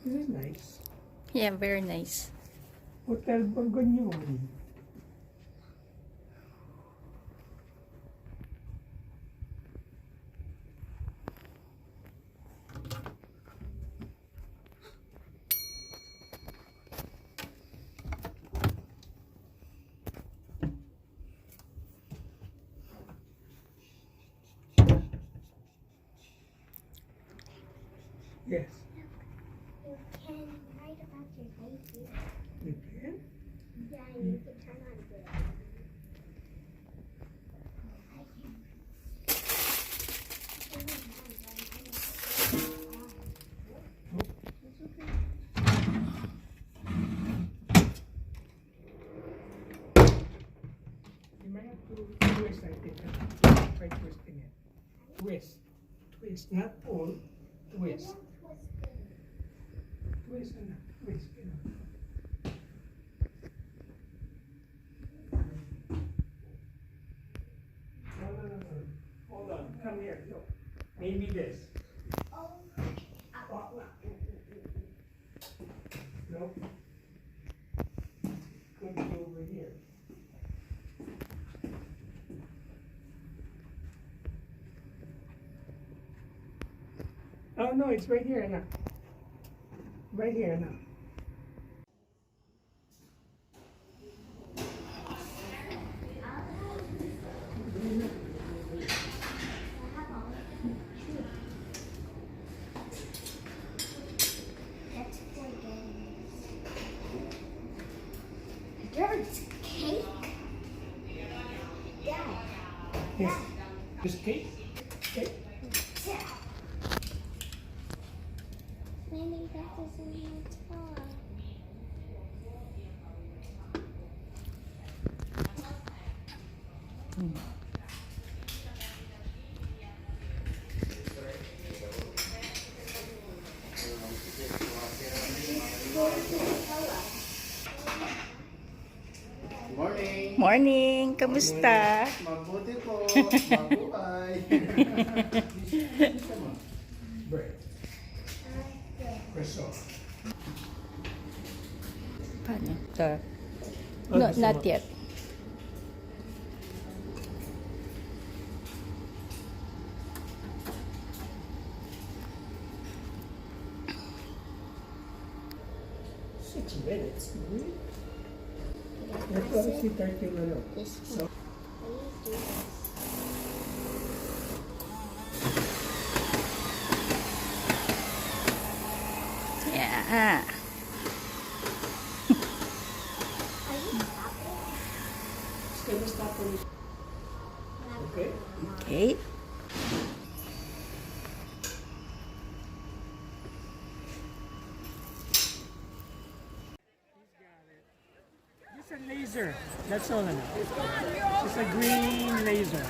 This is nice. Yeah, very nice. Hotel Borgognoni. Yes. You can write about your baby. You can? Yeah, you can turn on the. You might have to twist, I think. Try twisting it. Twist. Twist. Not pull. Twist. Twist and twist. No. Hold on. Come here. Look. Maybe this. No. Could be over here. Oh no, it's right here now. Right here now. That's for games. There's cake. Dad. Yes. This cake? Cake? Yeah. Maybe that is in your toy. Morning! Morning! Kamusta? Mabuti po! Mabuhay! Bread. Croissant. Paano? No, not yet. Six minutes. Really? Ito ang si 30 ano. This So, Please do this. Yeah. Are you stopping? can we stop on this? Okay? Okay. It's a laser. That's all I know. It's a green laser.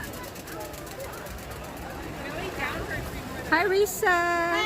Hi, Risa.